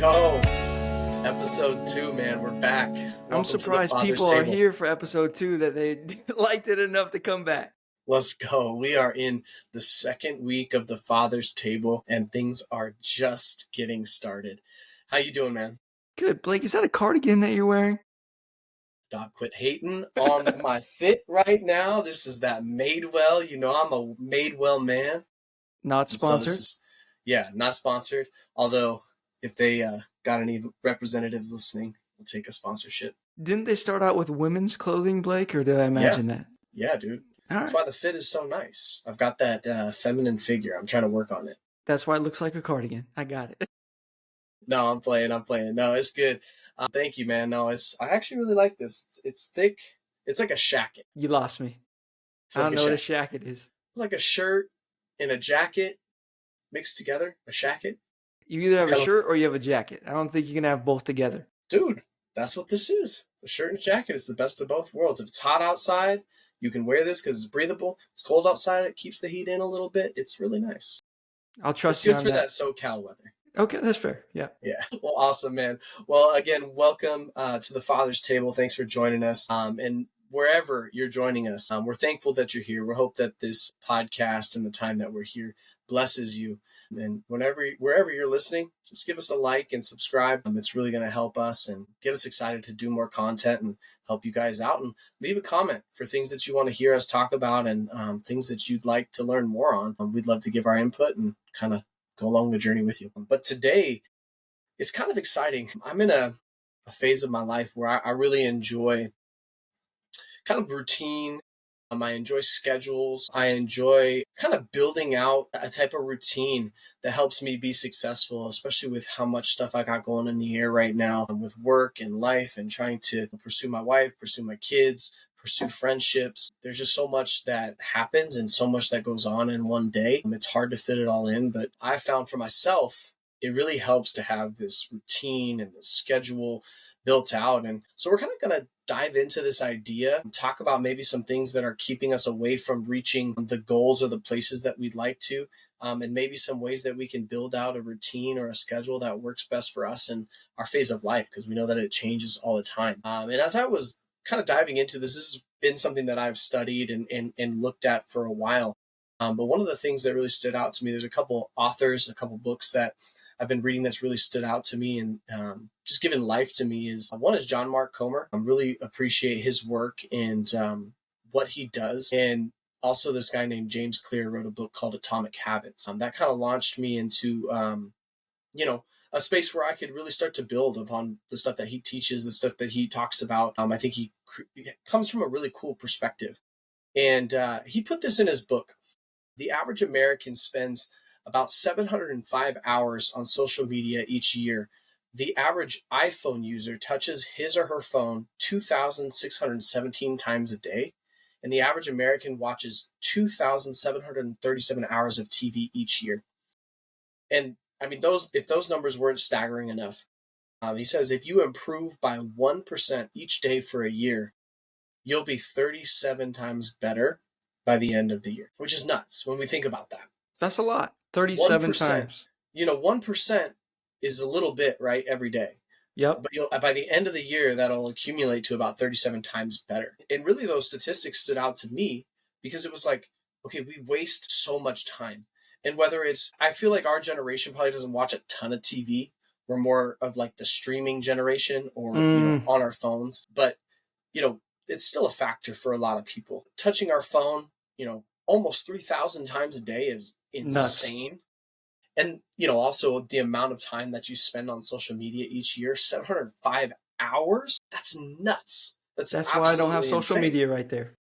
go. Episode 2, man. We're back. I'm Welcome to the surprised Father's people are Table. here for episode 2 that they liked it enough to come back. Let's go. We are in the second week of the Father's Table, and things are just getting started. How you doing, man? Good. Blake, is that a cardigan that you're wearing? Dog, quit hating on my fit right now. This is that Madewell. You know I'm a Madewell man. Not So sponsored. this is, not sponsored. Although, if they got any representatives listening, we'll take a sponsorship. Didn't they start out with women's clothing, Blake, or did I imagine that? Yeah, dude. All That's right. why the fit is so nice. I've got that feminine figure. I'm trying to work on it. That's why it looks like a cardigan. I got it. No, I'm playing. No, it's good. Thank you, man. No, I actually really like this. It's thick. It's like a shacket. You lost me. It's I like don't know what a shacket is. It's like a shirt and a jacket mixed together. A shacket. You either It's have a kinda- shirt or you have a jacket. I don't think you can have both together. Dude, that's what this is. The shirt and jacket is the best of both worlds. If it's hot outside, you can wear this because it's breathable. It's cold outside. It keeps the heat in a little bit. It's really nice. I'll It's trust you good on for that. that SoCal weather. Okay, that's fair. Yeah. Yeah. Well, awesome, man. Well, again, welcome to the Father's Table. Thanks for joining us. And wherever you're joining us, we're thankful that you're here. We hope that this podcast and the time that we're here blesses you. And wherever you're listening, just give us a like and subscribe. It's really going to help us and get us excited to do more content and help you guys out. And leave a comment for things that you want to hear us talk about and things that you'd like to learn more on. We'd love to give our input and kind of go along the journey with you. But today, it's kind of exciting. I'm in a phase of my life where I really enjoy kind of routine. I enjoy schedules. I enjoy kind of building out a type of routine that helps me be successful, especially with how much stuff I got going in the air right now with work and life and trying to pursue my wife, pursue my kids, pursue friendships. There's just so much that happens and so much that goes on in one day. It's hard to fit it all in, but I found for myself, it really helps to have this routine and this schedule built out. And so we're kind of going to dive into this idea and talk about maybe some things that are keeping us away from reaching the goals or the places that we'd like to, and maybe some ways that we can build out a routine or a schedule that works best for us in our phase of life, because we know that it changes all the time. And as I was kind of diving into this has been something that I've studied and looked at for a while. But one of the things that really stood out to me, there's a couple authors, a couple books that I've been reading that's really stood out to me and just given life to me is one is John Mark Comer. I really appreciate his work and what he does. And also this guy named James Clear wrote a book called Atomic Habits. That kind of launched me into, a space where I could really start to build upon the stuff that he teaches, the stuff that he talks about. I think he comes from a really cool perspective. And he put this in his book. The average American spends about 705 hours on social media each year. The average iPhone user touches his or her phone 2,617 times a day. And the average American watches 2,737 hours of TV each year. And I mean, if those numbers weren't staggering enough, he says if you improve by 1% each day for a year, you'll be 37 times better by the end of the year, which is nuts when we think about that. That's a lot. 37 times. 1% is a little bit, right, every day. Yep. But by the end of the year, that'll accumulate to about 37 times better. And really, those statistics stood out to me because it was like, okay, we waste so much time. And whether I feel like our generation probably doesn't watch a ton of TV. We're more of like the streaming generation or on our phones. But, it's still a factor for a lot of people. Touching our phone, almost 3,000 times a day is insane. Nuts. And, also the amount of time that you spend on social media each year, 705 hours, that's nuts. That's why I don't have social media right there.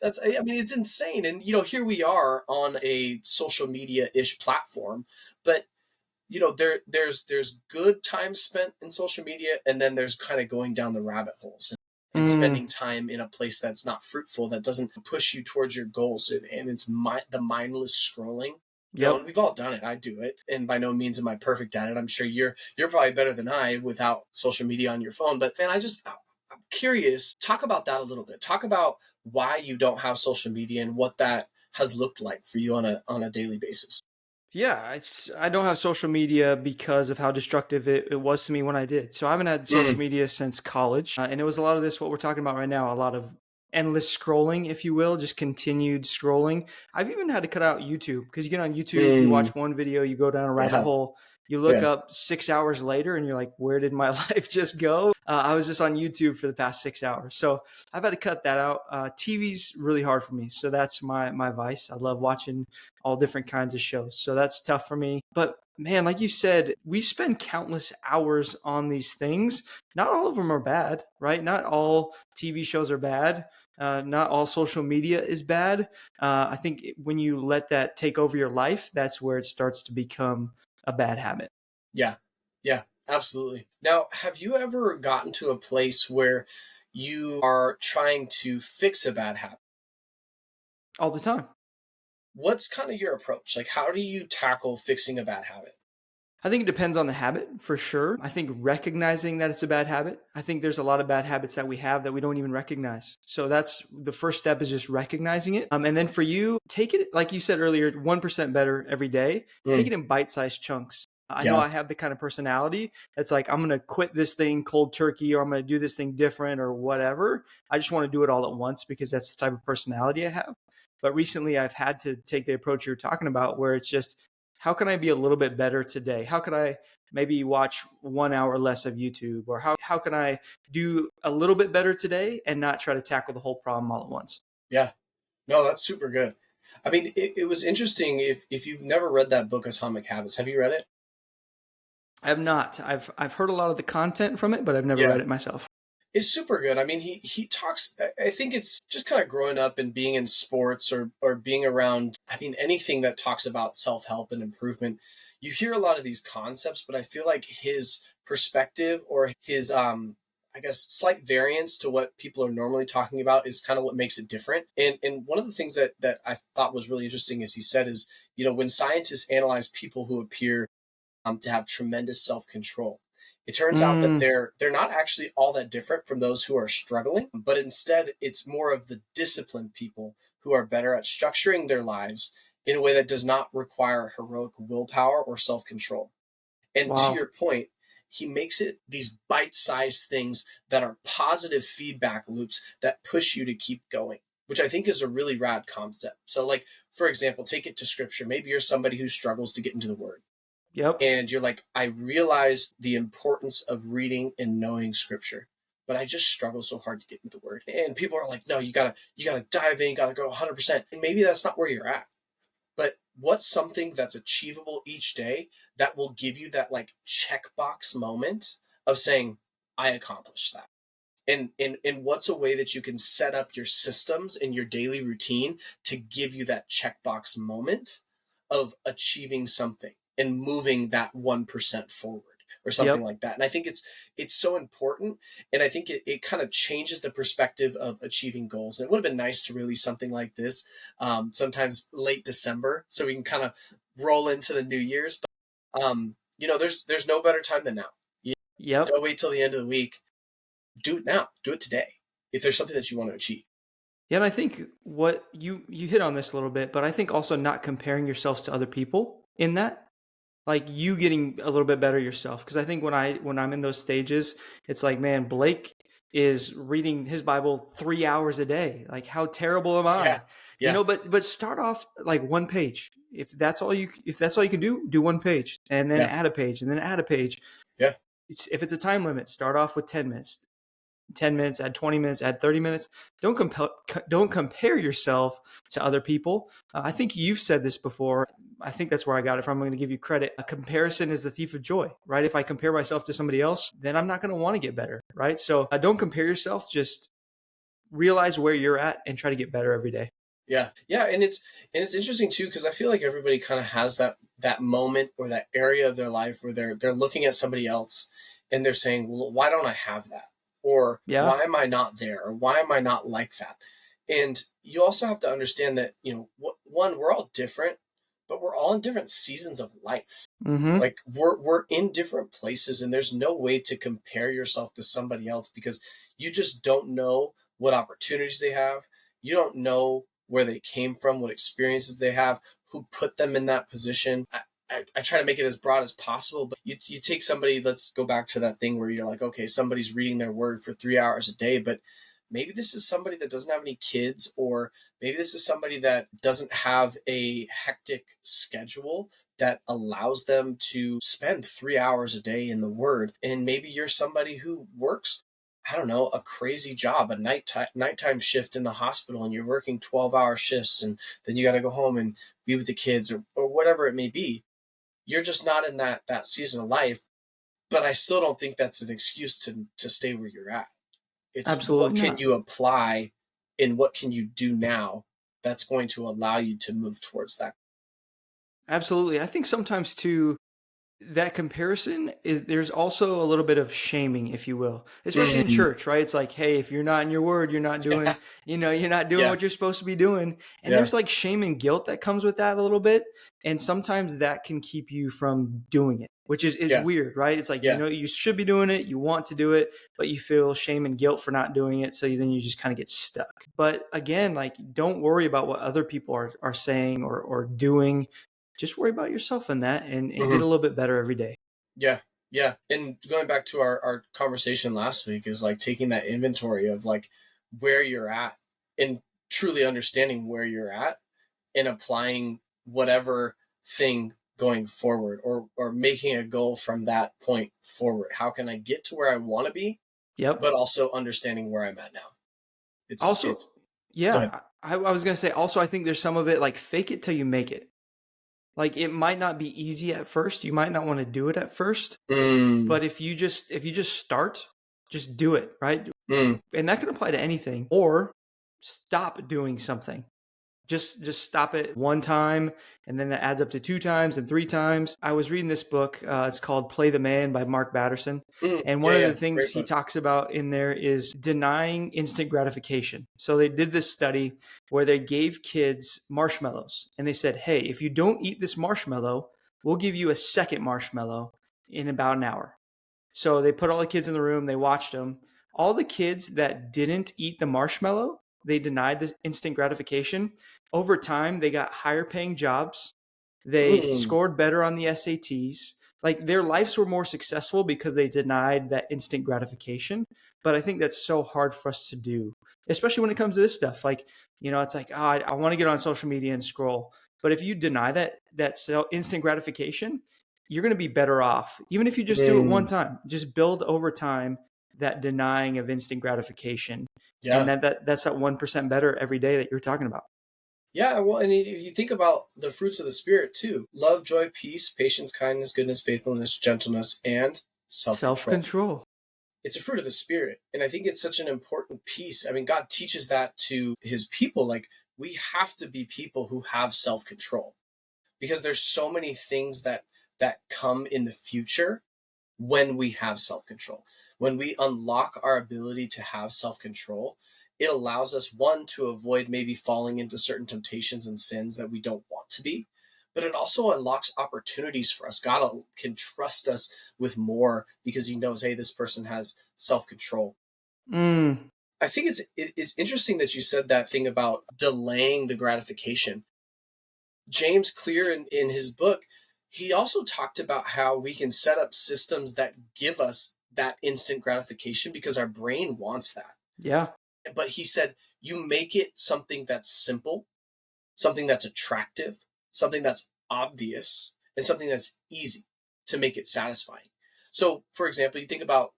It's insane. And, here we are on a social media-ish platform, but, there's good time spent in social media, and then there's kind of going down the rabbit holes and spending time in a place that's not fruitful, that doesn't push you towards your goals. And it's the mindless scrolling. Yep. We've all done it. I do it. And by no means am I perfect at it. I'm sure you're probably better than I without social media on your phone. But man, I'm curious. Talk about that a little bit. Talk about why you don't have social media and what that has looked like for you on a daily basis. Yeah, I don't have social media because of how destructive it was to me when I did. So I haven't had social Mm, media since college. And it was a lot of this, what we're talking about right now, a lot of endless scrolling, if you will, just continued scrolling. I've even had to cut out YouTube because you get on YouTube, you mm, watch one video, you go down a rabbit yeah, hole, you look yeah, up 6 hours later and you're like, where did my life just go? I was just on YouTube for the past 6 hours. So I've had to cut that out. TV's really hard for me. So that's my vice. I love watching all different kinds of shows. So that's tough for me. But man, like you said, we spend countless hours on these things. Not all of them are bad, right? Not all TV shows are bad. Not all social media is bad. I think when you let that take over your life, that's where it starts to become a bad habit. yeah, yeah, absolutely. Now, have you ever gotten to a place where you are trying to fix a bad habit? All the time. What's kind of your approach? Like, how do you tackle fixing a bad habit? I think it depends on the habit for sure. I think recognizing that it's a bad habit. I think there's a lot of bad habits that we have that we don't even recognize. So that's the first step is just recognizing it. And then for you, take it, like you said earlier, 1% better every day. Take Mm, it in bite sized chunks. I know yeah, I have the kind of personality that's like, I'm going to quit this thing cold turkey or I'm going to do this thing different or whatever. I just want to do it all at once because that's the type of personality I have. But recently I've had to take the approach you're talking about where it's just, how can I be a little bit better today? How could I maybe watch 1 hour less of YouTube? Or how can I do a little bit better today and not try to tackle the whole problem all at once? yeah. No, that's super good. I mean, it was interesting. If you've never read that book, Atomic Habits, have you read it? I have not. I've heard a lot of the content from it, but I've never Yeah, read it myself. it's super good. I mean, he talks. I think it's just kind of growing up and being in sports or being around. I mean, anything that talks about self help and improvement. You hear a lot of these concepts, but I feel like his perspective or his I guess slight variance to what people are normally talking about is kind of what makes it different. And one of the things that I thought was really interesting is he said is, when scientists analyze people who appear to have tremendous self control. It turns out that Mm, they're not actually all that different from those who are struggling, but instead it's more of the disciplined people who are better at structuring their lives in a way that does not require heroic willpower or self control. And to wow. your point, he makes it these bite sized things that are positive feedback loops that push you to keep going, which I think is a really rad concept. So, like, for example, take it to scripture. Maybe you're somebody who struggles to get into the word Yep. and you're like, I realize the importance of reading and knowing scripture, but I just struggle so hard to get into the word. And people are like, no, you gotta dive in, you gotta go 100%. And maybe that's not where you're at, but what's something that's achievable each day that will give you that like checkbox moment of saying, I accomplished that. And what's a way that you can set up your systems and your daily routine to give you that checkbox moment of achieving something and moving that 1% forward or something Yep. like that. And I think it's so important. And I think it kind of changes the perspective of achieving goals. And it would have been nice to release something like this sometimes late December so we can kind of roll into the New Year's. But there's no better time than now. You Yep. don't wait till the end of the week. Do it now. Do it today. If there's something that you want to achieve. Yeah, and I think what you hit on this a little bit, but I think also not comparing yourselves to other people in that, like you getting a little bit better yourself. Because I think when I'm in those stages, it's like, man, Blake is reading his Bible 3 hours a day. Like, how terrible am Yeah. I? Yeah. But start off like one page. If that's all you can do one page, and then Yeah. add a page, and then add a page. Yeah. If it's a time limit, start off with 10 minutes. 10 minutes, add 20 minutes, add 30 minutes. Don't compare yourself to other people. I think you've said this before. I think that's where I got it from. I'm going to give you credit. A comparison is the thief of joy, right? If I compare myself to somebody else, then I'm not going to want to get better, right? So don't compare yourself. Just realize where you're at and try to get better every day. Yeah. Yeah. And it's interesting too, because I feel like everybody kind of has that moment or that area of their life where they're looking at somebody else and they're saying, well, why don't I have that? Or Yeah. why am I not there? Or why am I not like that? And you also have to understand that, one, we're all different, but we're all in different seasons of life. Mm-hmm. Like we're in different places and there's no way to compare yourself to somebody else because you just don't know what opportunities they have. You don't know where they came from, what experiences they have, who put them in that position. I try to make it as broad as possible, but you take somebody, let's go back to that thing where you're like, okay, somebody's reading their word for 3 hours a day, but maybe this is somebody that doesn't have any kids, or maybe this is somebody that doesn't have a hectic schedule that allows them to spend 3 hours a day in the word. And maybe you're somebody who works, I don't know, a crazy job, a nighttime shift in the hospital, and you're working 12-hour shifts, and then you got to go home and be with the kids, or whatever it may be. You're just not in that season of life. But I still don't think that's an excuse to stay where you're at. It's what Absolutely can not. you apply and what can you do now that's going to allow you to move towards that. Absolutely. I think sometimes too, that comparison is there's also a little bit of shaming, if you will, especially in Mm, church, right? It's like, hey, if you're not in your word, you're not doing, yeah, you're not doing yeah, what you're supposed to be doing. And yeah, there's like shame and guilt that comes with that a little bit. And sometimes that can keep you from doing it, which is yeah, weird, right? It's like, yeah. you should be doing it, you want to do it, but you feel shame and guilt for not doing it. So then you just kind of get stuck. But again, like, don't worry about what other people are saying or doing. Just worry about yourself in that and get Hmm. a little bit better every day. Yeah, yeah. And going back to our conversation last week is like taking that inventory of like where you're at and truly understanding where you're at and applying whatever thing going forward, or making a goal from that point forward. How can I get to where I want to be, Yep. but also understanding where I'm at now? Also, It's Go ahead. yeah, I was gonna say also I think there's some of it like fake it till you make it. Like it might not be easy at first. You might not want to do it at first, Mm, but if you just start, just do it, right? mm, And that can apply to anything. Or stop doing something. Just stop it one time, and then that adds up to two times and three times. I was reading this book. It's called Play the Man by Mark Batterson. mm. And one Yeah, of yeah. the things Great he book. talks about in there is denying instant gratification. So they did this study where they gave kids marshmallows, and they said, hey, if you don't eat this marshmallow, we'll give you a second marshmallow in about an hour. So they put all the kids in the room, they watched them. All the kids that didn't eat the marshmallow, they denied the instant gratification. Over time, they got higher paying jobs. They Mm, scored better on the SATs. Like their lives were more successful because they denied that instant gratification. But I think that's so hard for us to do, especially when it comes to this stuff. Like, it's like, oh, I want to get on social media and scroll. But if you deny that instant gratification, you're going to be better off. Even if you just do it one mm. time, just build over time that denying of instant gratification. And Yeah. that's that 1% better every day that you're talking about. Yeah, well, and if you think about the fruits of the spirit too, love, joy, peace, patience, kindness, goodness, faithfulness, gentleness, and Self self-control. control. It's a fruit of the spirit. And I think it's such an important piece. I mean, God teaches that to his people. Like, we have to be people who have self-control, because there's so many things that come in the future when we have self-control. When we unlock our ability to have self-control, it allows us, one, to avoid maybe falling into certain temptations and sins that we don't want to be, but it also unlocks opportunities for us. God can trust us with more because he knows, hey, this person has self-control. Mm, I think it's interesting that you said that thing about delaying the gratification. James Clear in his book, he also talked about how we can set up systems that give us that instant gratification because our brain wants that. yeah. But he said, you make it something that's simple, something that's attractive, something that's obvious, and something that's easy to make it satisfying. So, for example, you think about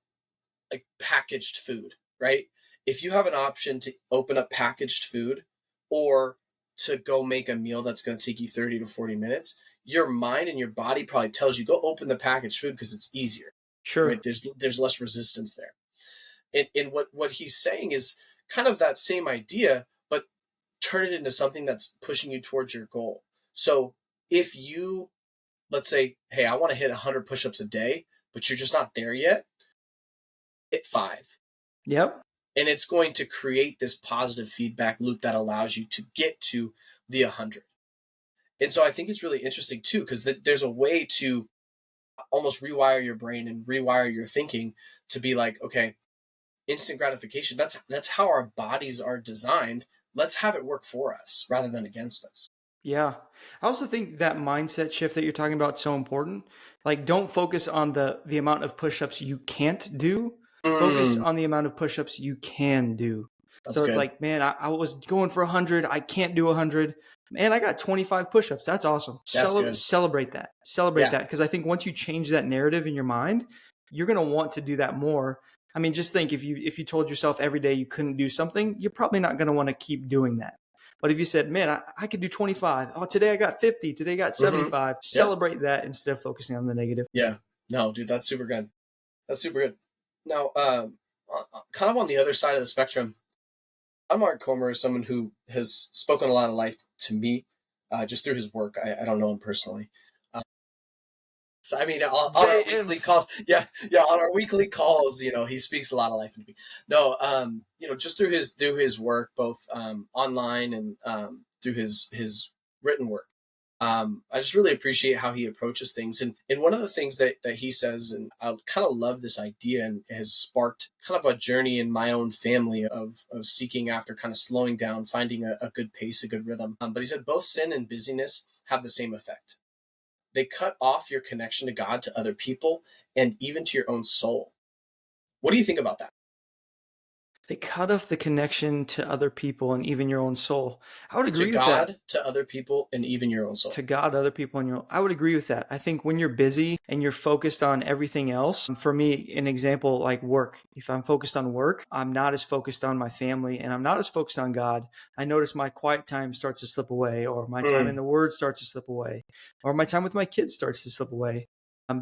like packaged food, right? If you have an option to open up packaged food or to go make a meal that's going to take you 30 to 40 minutes, your mind and your body probably tells you go open the packaged food because it's easier, right? Sure. There's less resistance there. And what he's saying is kind of that same idea, but turn it into something that's pushing you towards your goal. So if you, let's say, hey, I want to hit 100 push-ups a day, but you're just not there yet, hit 5. Yep. And it's going to create this positive feedback loop that allows you to get to the 100. And so I think it's really interesting too, because there's a way to almost rewire your brain and rewire your thinking to be like, okay, instant gratification, that's how our bodies are designed. let's have it work for us rather than against us. Yeah. I also think that mindset shift that you're talking about is so important. Like, don't focus on the amount of push-ups you can't do. Focus Mm, on the amount of push-ups you can do. that's So it's good. like, man, I was going for 100. I can't do 100. Man, I got 25 push-ups. That's awesome. That's good. Celebrate that. Celebrate Yeah. that. Because I think once you change that narrative in your mind, you're gonna want to do that more. I mean, just think, if you told yourself every day you couldn't do something, you're probably not gonna want to keep doing that. But if you said, man, I could do 25. Oh, today I got 50. Today I got Hmm. 75. Yeah. Celebrate that instead of focusing on the negative. Yeah. No, dude, that's super good. That's super good. Now, kind of on the other side of the spectrum, Mark Comer is someone who has spoken a lot of life to me, just through his work. I don't know him personally. Uh, so, I mean, on our weekly calls, yeah, yeah, on our weekly calls, he speaks a lot of life into me. No, just through his work, both online and through his written work. I just really appreciate how he approaches things. And one of the things that he says, and I kind of love this idea and has sparked kind of a journey in my own family of seeking after kind of slowing down, finding a good pace, a good rhythm. But he said both sin and busyness have the same effect. They cut off your connection to God, to other people, and even to your own soul. What do you think about that? They cut off the connection to other people and even your own soul. I would To agree with that. God, to other people, and even your own soul. To God, other people, and your own. I would agree with that. I think when you're busy and you're focused on everything else, for me, an example like work. If I'm focused on work, I'm not as focused on my family and I'm not as focused on God. I notice my quiet time starts to slip away, or my time in Mm, the Word starts to slip away, or my time with my kids starts to slip away.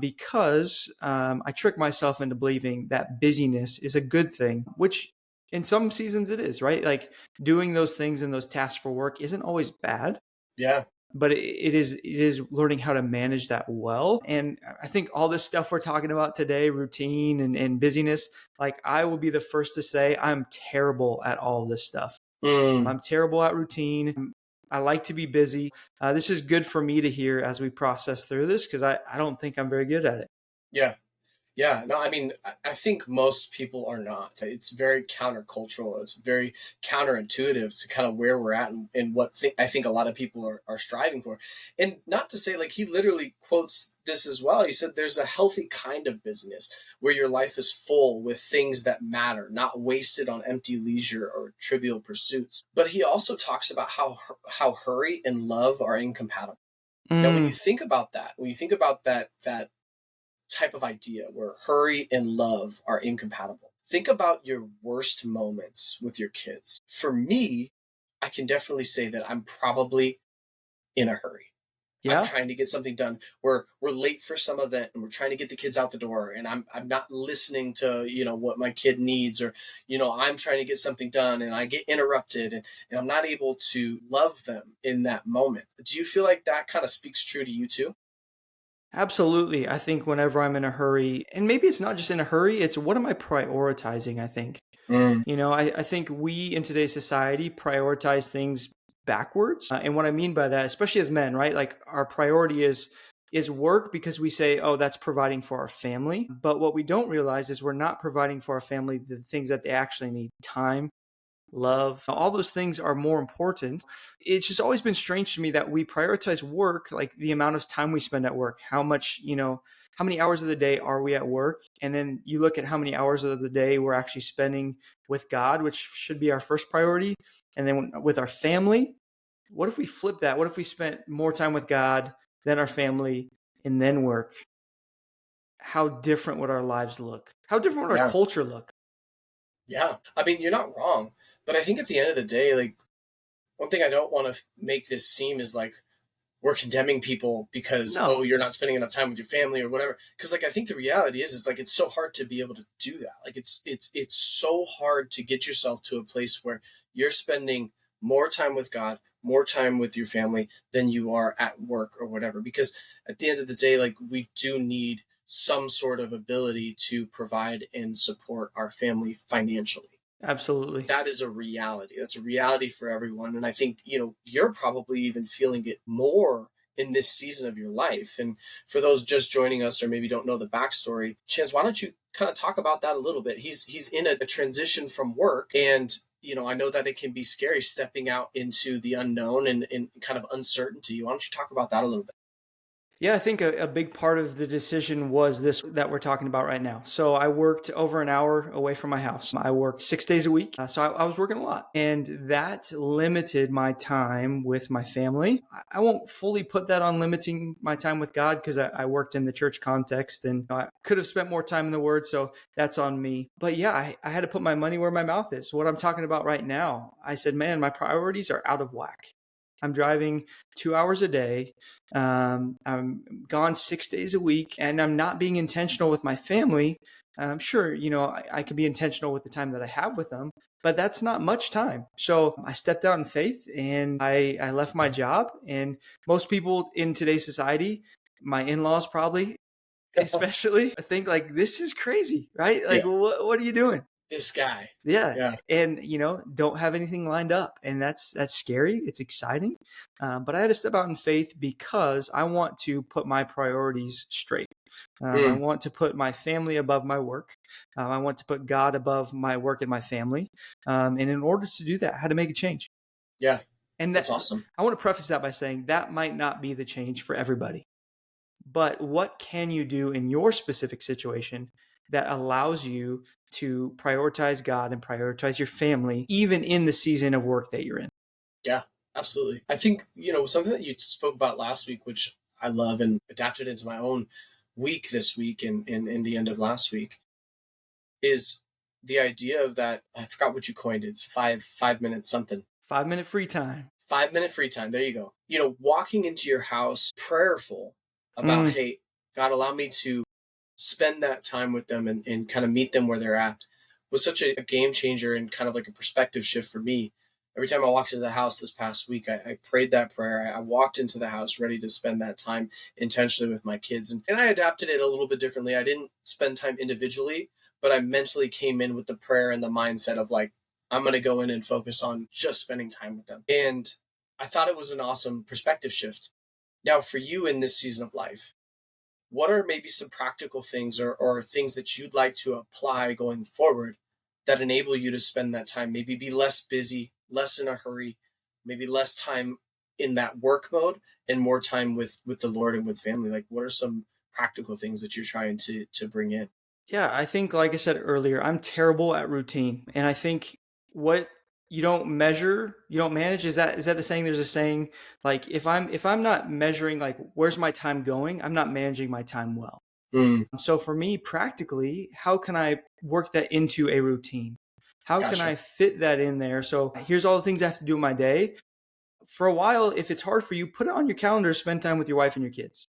Because I trick myself into believing that busyness is a good thing, which in some seasons it is, right? Like doing those things and those tasks for work isn't always bad, yeah. but it is learning how to manage that well. And I think all this stuff we're talking about today, routine and busyness, like I will be the first to say I'm terrible at all this stuff. Mm, I'm terrible at routine. I like to be busy. This is good for me to hear as we process through this, because I don't think I'm very good at it. yeah. Yeah, no, I mean, I think most people are not. It's very countercultural. It's very counterintuitive to kind of where we're at and what I think a lot of people are striving for. And not to say, like, he literally quotes this as well. He said, there's a healthy kind of business where your life is full with things that matter, not wasted on empty leisure or trivial pursuits. But he also talks about how hurry and love are incompatible. Now, when you Mm, think about that, that type of idea where hurry and love are incompatible. Think about your worst moments with your kids. For me, I can definitely say that I'm probably in a hurry. I'm yeah. trying to get something done. We're late for some event and we're trying to get the kids out the door and I'm not listening to, what my kid needs, or, I'm trying to get something done and I get interrupted and I'm not able to love them in that moment. Do you feel like that kind of speaks true to you too? Absolutely. I think whenever I'm in a hurry, and maybe it's not just in a hurry, it's what am I prioritizing, I think. Mm, I think we in today's society prioritize things backwards. And what I mean by that, especially as men, right? Like our priority is work because we say, oh, that's providing for our family. But what we don't realize is we're not providing for our family the things that they actually need: time, love. All those things are more important. It's just always been strange to me that we prioritize work, like the amount of time we spend at work, how much, how many hours of the day are we at work? And then you look at how many hours of the day we're actually spending with God, which should be our first priority. And then with our family, what if we flip that? What if we spent more time with God, then our family, and then work? How different would our lives look? How different would our yeah. culture look? Yeah. I mean, you're not wrong. But I think at the end of the day, like, one thing I don't want to make this seem is like we're condemning people because, oh, No, you're not spending enough time with your family or whatever. Because, like, I think the reality is like it's so hard to be able to do that. Like, it's so hard to get yourself to a place where you're spending more time with God, more time with your family than you are at work or whatever. Because at the end of the day, like, we do need some sort of ability to provide and support our family financially. absolutely. That is a reality. That's a reality for everyone. And I think, you're probably even feeling it more in this season of your life. And for those just joining us or maybe don't know the backstory, Chance, why don't you kind of talk about that a little bit? He's in a transition from work and I know that it can be scary stepping out into the unknown and kind of uncertainty. Why don't you talk about that a little bit? Yeah, I think a big part of the decision was this that we're talking about right now. So I worked over an hour away from my house. I worked 6 days a week. So I was working a lot. And that limited my time with my family. I won't fully put that on limiting my time with God because I worked in the church context and I could have spent more time in the Word. So that's on me. But yeah, I had to put my money where my mouth is. What I'm talking about right now, I said, man, my priorities are out of whack. I'm driving 2 hours a day. I'm gone 6 days a week, and I'm not being intentional with my family. Sure, I can be intentional with the time that I have with them, but that's not much time. So I stepped out in faith and I left my job. And most people in today's society, my in-laws probably, especially, I think like, this is crazy, right? Yeah, Like, what are you doing? this guy. Yeah. Yeah. And, don't have anything lined up. And that's scary. It's exciting. But I had to step out in faith because I want to put my priorities straight. I Mm, want to put my family above my work. I want to put God above my work and my family. And in order to do that, I had to make a change. yeah, And that's that awesome. I want to preface that by saying that might not be the change for everybody. But what can you do in your specific situation that allows you to prioritize God and prioritize your family, even in the season of work that you're in? Yeah, absolutely. I think, something that you spoke about last week, which I love and adapted into my own week this week and in the end of last week, is the idea of that. I forgot what you coined. It's 5 minutes something. 5 minute free time. 5 minute free time. There you go. Walking into your house prayerful about, Mm, hey, God, allow me to spend that time with them and kind of meet them where they're at was such a game changer and kind of like a perspective shift for me. Every time I walked into the house this past week, I prayed that prayer. I walked into the house ready to spend that time intentionally with my kids. And I adapted it a little bit differently. I didn't spend time individually, but I mentally came in with the prayer and the mindset of like, I'm going to go in and focus on just spending time with them. And I thought it was an awesome perspective shift. Now, for you in this season of life, what are maybe some practical things or things that you'd like to apply going forward that enable you to spend that time, maybe be less busy, less in a hurry, maybe less time in that work mode and more time with the Lord and with family? Like, what are some practical things that you're trying to bring in? yeah, I think, like I said earlier, I'm terrible at routine. And I think what you don't measure, you don't manage. Is that the saying? There's a saying like if I'm not measuring like where's my time going, I'm not managing my time well. Mm, So for me, practically, how can I work that into a routine? How can I gotcha. fit that in there? So here's all the things I have to do in my day. For a while, if it's hard for you, put it on your calendar, spend time with your wife and your kids.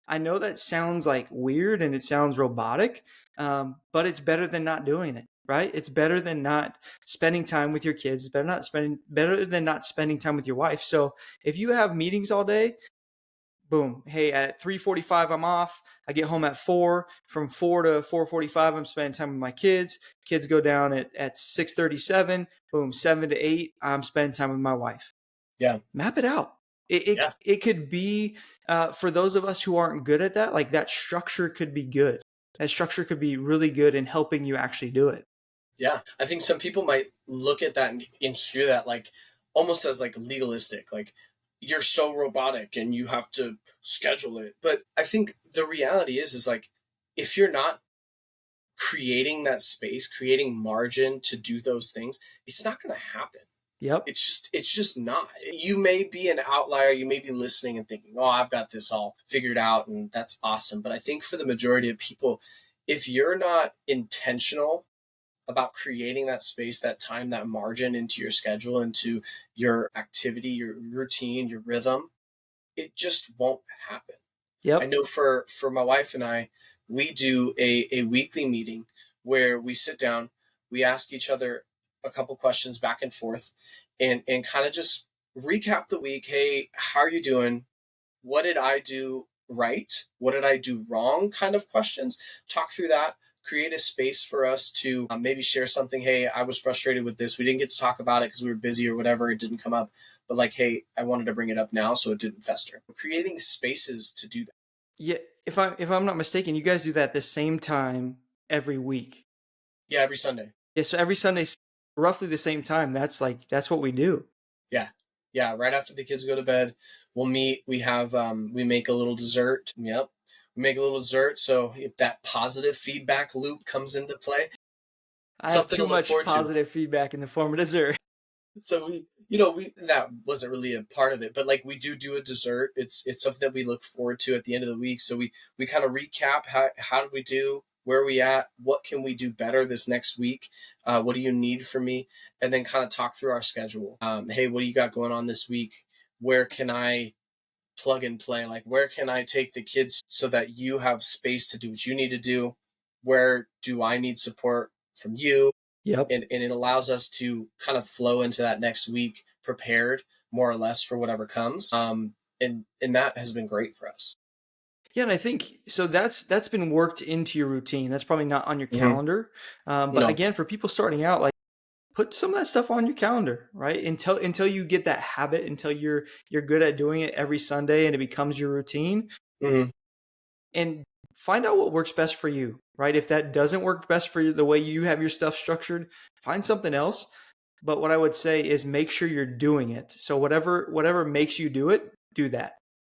I know that sounds like weird and it sounds robotic, but it's better than not doing it, right? It's better than not spending time with your kids. It's better than not spending time with your wife. So if you have meetings all day, boom, hey, at 3:45 I'm off. I get home at 4. From 4 to 4:45 I'm spending time with my kids. Kids go down at 6:37. Boom, 7 to 8 I'm spending time with my wife. Yeah. Map it out. It could be for those of us who aren't good at that, like that structure could be good. That structure could be really good in helping you actually do it. Yeah, I think some people might look at that and hear that like almost as like legalistic, like you're so robotic and you have to schedule it. But I think the reality is like if you're not creating that space, creating margin to do those things, it's not going to happen. Yep. It's just not. You may be an outlier, you may be listening and thinking, "Oh, I've got this all figured out and that's awesome." But I think for the majority of people, if you're not intentional about creating that space, that time, that margin into your schedule, into your activity, your routine, your rhythm, it just won't happen. I Yep. know for my wife and I, we do a weekly meeting where we sit down, we ask each other a couple questions back and forth, and kind of just recap the week. Hey, how are you doing? What did I do right? What did I do wrong? Kind of questions. Talk through that. Create a space for us to maybe share something. Hey, I was frustrated with this. We didn't get to talk about it because we were busy or whatever. It didn't come up. But like, hey, I wanted to bring it up now so it didn't fester. Creating spaces to do that. Yeah. If I'm not mistaken, you guys do that at the same time every week. Yeah, every Sunday. Yeah. So every Sunday roughly the same time, that's what we do. Yeah. Yeah. Right after the kids go to bed, we'll meet. We have, we make a little dessert. Yep. We make a little dessert. So if that positive feedback loop comes into play, I have something to too look much forward to. positive feedback in the form of dessert. So we that wasn't really a part of it, but like we do a dessert. It's something that we look forward to at the end of the week. So we kind of recap how did we do, where are we at, what can we do better this next week, what do you need from me, and then kind of talk through our schedule. Hey, what do you got going on this week? Where can I plug and play? Like where can I take the kids so that you have space to do what you need to do? Where do I need support from you? Yep. And it allows us to kind of flow into that next week prepared more or less for whatever comes. And that has been great for us. Yeah, and I think so. That's been worked into your routine. That's probably not on your Mm-hmm. calendar, but No. again, for people starting out, like put some of that stuff on your calendar, right? Until you get that habit, until you're good at doing it every Sunday and it becomes your routine, Mm-hmm. and find out what works best for you, right? If that doesn't work best for you, the way you have your stuff structured, find something else. But what I would say is make sure you're doing it. So whatever makes you do it, do that.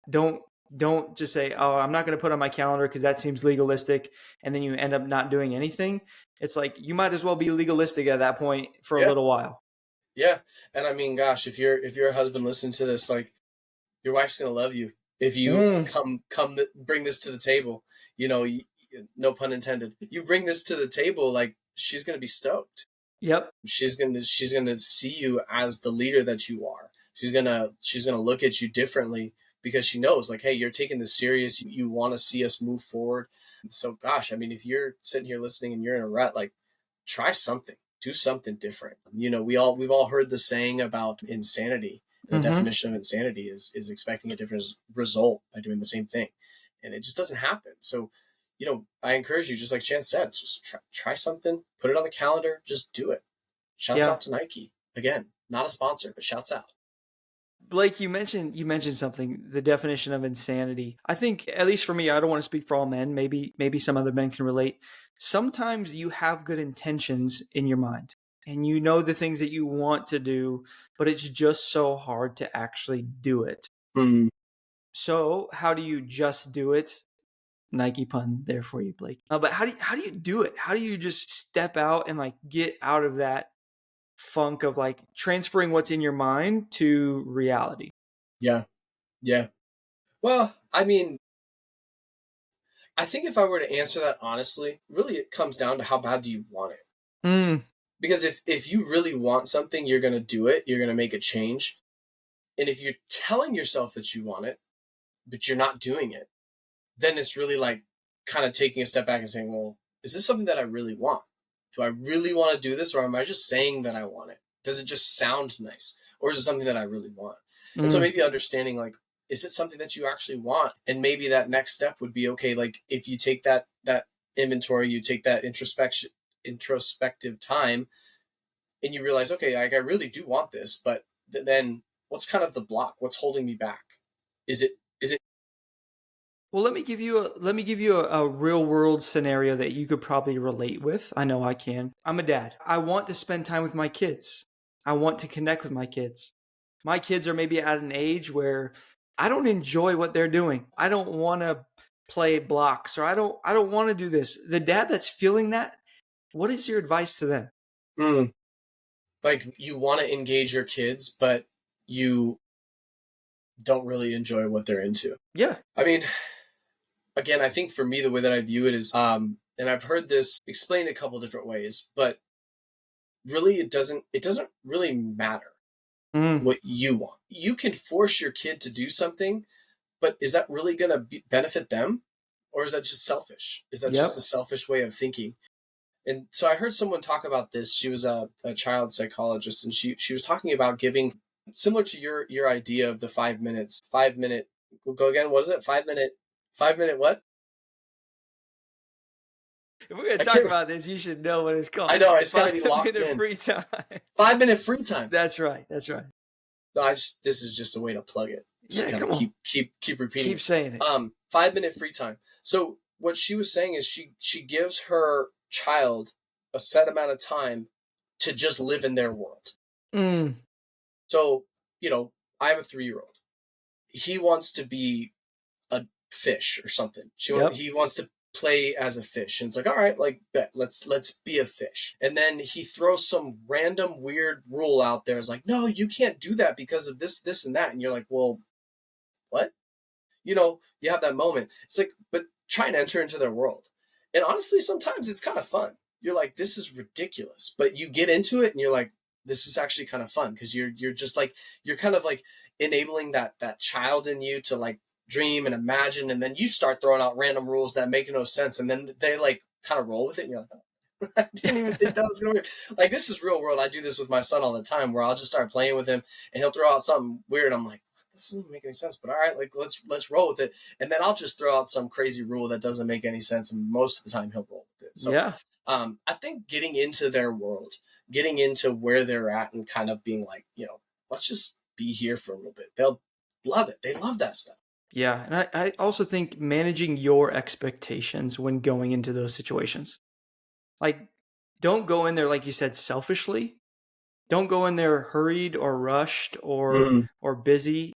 Don't don't just say, "Oh, I'm not going to put on my calendar because that seems legalistic," and then you end up not doing anything. It's like you might as well be legalistic at that point for a Yeah. little while. Yeah. And I mean, gosh, if you're a husband listening to this, like your wife's gonna love you if you Mm, bring this to the table. No pun intended. You bring this to the table, like she's gonna be stoked. yep. She's gonna see you as the leader that you are. She's gonna look at you differently because she knows, like, hey, you're taking this serious. You want to see us move forward. So gosh, I mean, if you're sitting here listening and you're in a rut, like, try something, do something different. We've all heard the saying about insanity. The Mm-hmm. definition of insanity is expecting a different result by doing the same thing, and it just doesn't happen. So I encourage you, just like Chance said, just try something, put it on the calendar, just do it. Shouts Yeah. out to Nike. Again, not a sponsor, but shouts out. Blake, you mentioned something, the definition of insanity. I think, at least for me, I don't want to speak for all men. Maybe some other men can relate. Sometimes you have good intentions in your mind and you know the things that you want to do, but it's just so hard to actually do it. Mm, So, how do you just do it? Nike pun there for you, Blake. But how do you do it? How do you just step out and like get out of that funk of like transferring what's in your mind to reality? yeah, yeah. Well, I mean, I think if I were to answer that honestly, really it comes down to how bad do you want it? Mm, Because if you really want something, you're going to do it. You're going to make a change. And if you're telling yourself that you want it, but you're not doing it, then it's really like kind of taking a step back and saying, well, is this something that I really want? Do I really want to do this, or am I just saying that I want it? Does it just sound nice, or is it something that I really want? And so mm. maybe understanding, like, is it something that you actually want? And maybe that next step would be, okay, like if you take that inventory, you take that introspective time, and you realize, okay, like I really do want this, but then what's kind of the block? What's holding me back? Is it Well, let me give you a real world scenario that you could probably relate with. I know I can. I'm a dad. I want to spend time with my kids. I want to connect with my kids. My kids are maybe at an age where I don't enjoy what they're doing. I don't want to play blocks or I don't want to do this. The dad that's feeling that, what is your advice to them? mm, like you want to engage your kids, but you don't really enjoy what they're into? Yeah. I mean, again, I think for me, the way that I view it is, and I've heard this explained a couple different ways, but really it doesn't really matter Mm, what you want. You can force your kid to do something, but is that really going to benefit them? Or is that just selfish? Is that just a yep. selfish way of thinking? And so I heard someone talk about this. She was a child psychologist, and she was talking about giving, similar to your idea of the 5 minutes, 5 minute. We'll go again. What is it? 5 minute. 5 minute what? If we're going to I talk can't. about this, you should know what it's I called. know. I just got to Five be locked minute in. free time. 5 minute free time. That's right. That's right. No, this is just a way to plug it. Just Yeah, kind of come on. keep repeating Keep it. saying it. 5 minute free time. So what she was saying is she gives her child a set amount of time to just live in their world. Mm. So, I have a 3-year-old. He wants to be a fish or something. Yep. He wants to play as a fish, and it's like, all right, like, bet, let's be a fish. And then he throws some random weird rule out there. It's like, no, you can't do that because of this and that. And you're like, well, what? You have that moment. It's like, but try and enter into their world. And honestly, sometimes it's kind of fun. You're like, this is ridiculous, but you get into it and you're like, this is actually kind of fun, because you're just like, you're kind of like enabling that child in you to like dream and imagine, and then you start throwing out random rules that make no sense, and then they like kind of roll with it, and you're like, oh, I didn't even think that was gonna work. Like, this is real world. I do this with my son all the time, where I'll just start playing with him and he'll throw out something weird. I'm like, this doesn't make any sense, but all right, like, let's roll with it. And then I'll just throw out some crazy rule that doesn't make any sense, and most of the time he'll roll with it. So Yeah. I think getting into their world, getting into where they're at, and kind of being like, let's just be here for a little bit. They'll love it. They love that stuff. Yeah. And I also think managing your expectations when going into those situations. Like, don't go in there, like you said, selfishly. Don't go in there hurried or rushed or busy.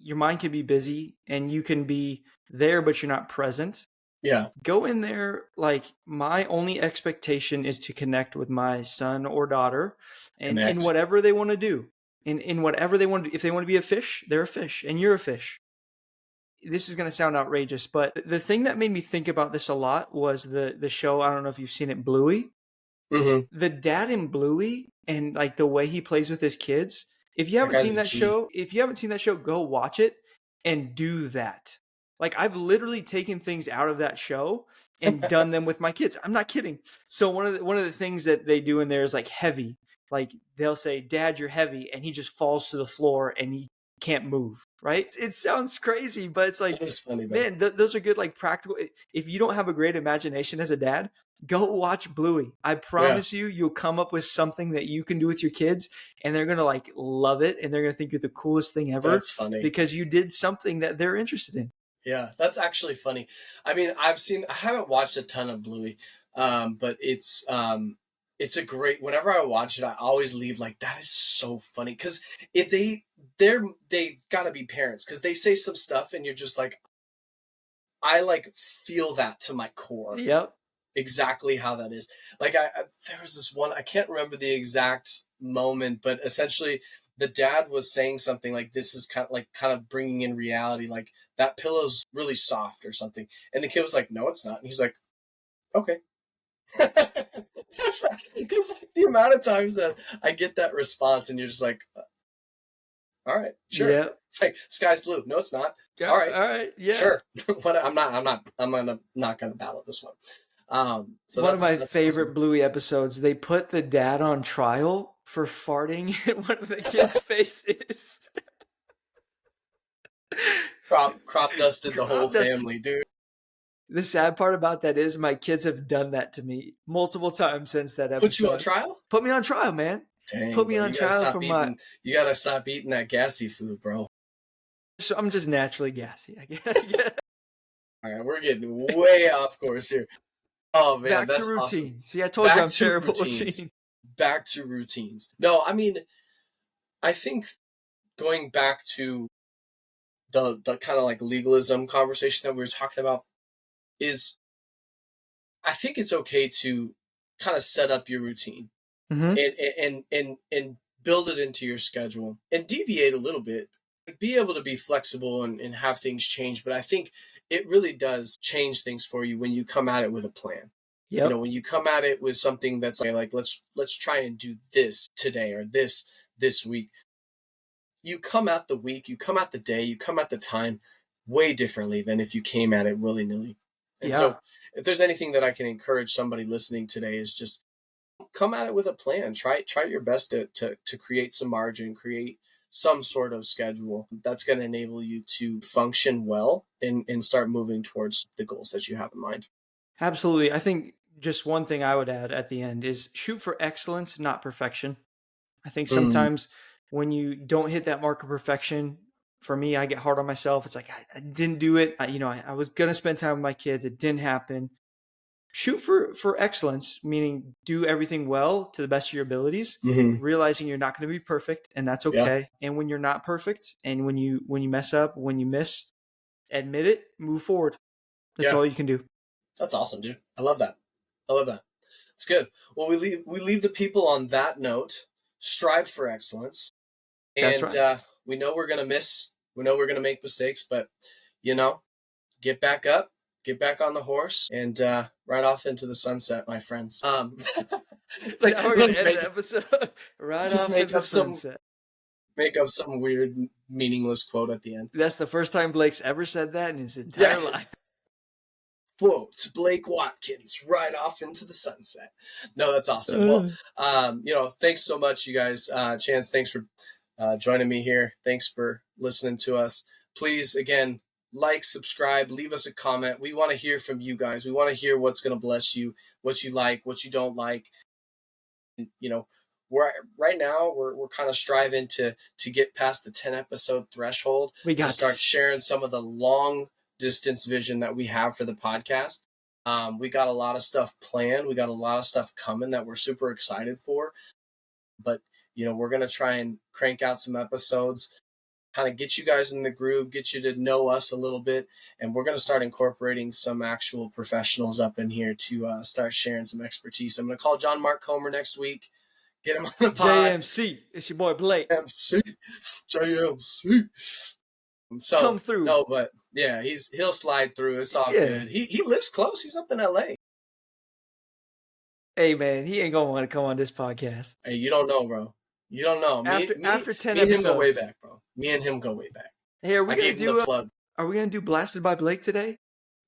Your mind can be busy and you can be there, but you're not present. Yeah. Go in there like, my only expectation is to connect with my son or daughter, and in whatever they want to do. In whatever they want to do. If they want to be a fish, they're a fish and you're a fish. This is going to sound outrageous, but the thing that made me think about this a lot was the show, I don't know if you've seen it, Bluey. Mm-hmm. The dad in Bluey, and like the way he plays with his kids. If you haven't seen that show, go watch it and do that. Like, I've literally taken things out of that show and done them with my kids. I'm not kidding. So one of the things that they do in there is like heavy. Like, they'll say, "Dad, you're heavy," and he just falls to the floor and he can't move. Right? It sounds crazy, but it's like, It's funny, man, those are good, like, practical. If you don't have a great imagination as a dad, go watch Bluey. I promise you'll come up with something that you can do with your kids, and they're gonna like love it, and they're gonna think you're the coolest thing ever. That's funny, because you did something that they're interested in. Yeah, that's actually funny. I mean, I haven't watched a ton of Bluey, but it's a great. Whenever I watch it, I always leave like, that is so funny, because if they gotta be parents, because they say some stuff and you're just like, I like feel that to my core. Yep. Exactly how that is. Like, there was this one, I can't remember the exact moment, but essentially the dad was saying something like, this is kind of bringing in reality, like, that pillow's really soft or something, and the kid was like, no, it's not, and he's like, okay. Because the amount of times that I get that response, and you're just like, all right, sure. Yep. It's like, sky's blue. No, it's not. All right, yeah, sure. But I'm not gonna battle this one. So one of my favorite awesome. Bluey episodes, they put the dad on trial for farting in one of the kids' faces. crop dusted the whole family, dude. The sad part about that is my kids have done that to me multiple times since that episode. Put you on trial? Put me on trial, man. Dang, put me on trial for You gotta stop eating that gassy food, bro. So I'm just naturally gassy, I guess. All right, we're getting way off course here. Oh man, that's routine. Awesome. See, I told you I'm terrible at routine. Back to routines. No, I mean, I think going back to the kind of like legalism conversation that we were talking about is, I think it's okay to kind of set up your routine, and build it into your schedule and deviate a little bit. Be able to be flexible and have things change, but I think it really does change things for you when you come at it with a plan. Yep. When you come at it with something that's like let's try and do this today or this week. You come at the week, you come at the day, you come at the time way differently than if you came at it willy-nilly. And so if there's anything that I can encourage somebody listening today, is just come at it with a plan. Try your best to create some margin, create some sort of schedule that's going to enable you to function well and start moving towards the goals that you have in mind. Absolutely. I think just one thing I would add at the end is shoot for excellence, not perfection. I think sometimes when you don't hit that mark of perfection, for me, I get hard on myself. It's like, I didn't do it. I was going to spend time with my kids. It didn't happen. shoot for excellence, meaning do everything well to the best of your abilities, realizing you're not going to be perfect, and that's okay. Yeah. And when you're not perfect, and when you mess up, when you miss, admit it, move forward. That's all you can do. That's awesome, dude. I love that. It's good. Well, we leave the people on that note. Strive for excellence. And that's right. We know we're gonna miss. We know we're gonna make mistakes, but get back up, get back on the horse, and ride off into the sunset, my friends. It's like we're gonna end the episode. Right off into the sunset. Make up some weird, meaningless quote at the end. That's the first time Blake's ever said that in his entire life. Quote, Blake Watkins, right off into the sunset. No, that's awesome. Well, thanks so much, you guys. Chance, thanks for joining me here. Thanks for listening to us. Please, again, like, subscribe, leave us a comment. We want to hear from you guys. We want to hear what's going to bless you, what you like, what you don't like. And, we're kind of striving to get past the 10 episode threshold to start sharing some of the long distance vision that we have for the podcast. We got a lot of stuff planned. We got a lot of stuff coming that we're super excited for. But, we're going to try and crank out some episodes, kind of get you guys in the groove, get you to know us a little bit. And we're going to start incorporating some actual professionals up in here to start sharing some expertise. I'm going to call John Mark Comer next week. Get him on the pod. JMC. It's your boy Blake. JMC. So, come through. No, but yeah, he'll slide through. It's all good. He lives close. He's up in LA. Hey man, he ain't gonna want to come on this podcast. Hey, you don't know, bro. You don't know. After 10 episodes, me and him go way back, bro. Hey, are we gonna do Blasted by Blake today?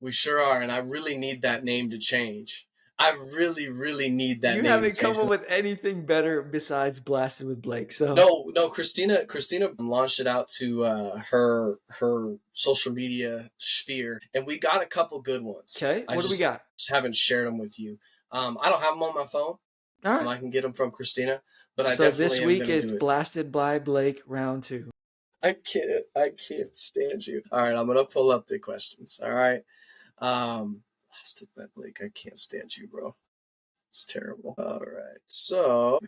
We sure are, and I really need that name to change. I really, really need that name. You haven't come up with anything better besides Blasted with Blake. So no. Christina launched it out to her social media sphere, and we got a couple good ones. Okay, what do we got? Just haven't shared them with you. I don't have them on my phone. All right. I can get them from Christina, but so this week is Blasted by Blake round 2. I can't stand you. All right, I'm gonna pull up the questions. All right. Blasted by Blake. I can't stand you, bro. It's terrible. All right. So,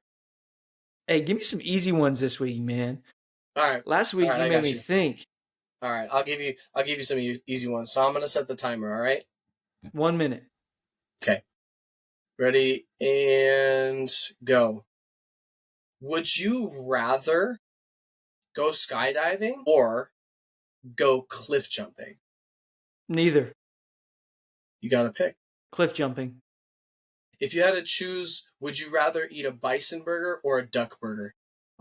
hey, give me some easy ones this week, man. All right. Last week you made me think. All right. I'll give you some easy ones. So I'm gonna set the timer. All right. 1 minute. Okay. Ready and go. Would you rather go skydiving or go cliff jumping? Neither. You got to pick. Cliff jumping. If you had to choose, would you rather eat a bison burger or a duck burger?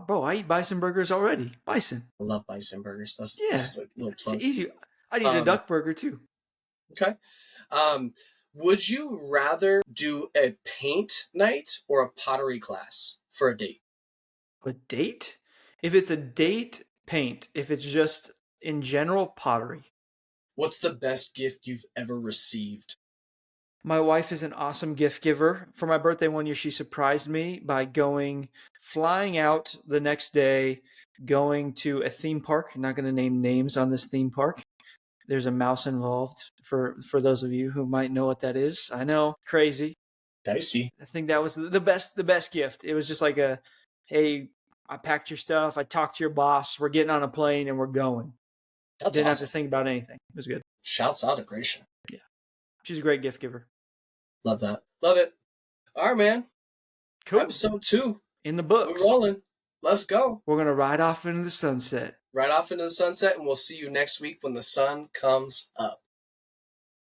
Bro, I eat bison burgers already. Bison. I love bison burgers. That's just a little plug. It's easy. I'd eat a duck burger too. Okay. Would you rather do a paint night or a pottery class for a date? A date? If it's a date, paint. If it's just in general, pottery. What's the best gift you've ever received? My wife is an awesome gift giver. For my birthday one year, she surprised me by flying out the next day, going to a theme park. I'm not going to name names on this theme park. There's a mouse involved for those of you who might know what that is. I know, crazy. Dicey. I think that was the best gift. It was just like hey, I packed your stuff. I talked to your boss. We're getting on a plane and we're going. Didn't have to think about anything. It was good. Shouts out to Gracia. Yeah. She's a great gift giver. Love that. Love it. All right, man. Cool. Episode 2. In the books. We're rolling. Let's go. We're going to ride off into the sunset. Right off into the sunset, and we'll see you next week when the sun comes up.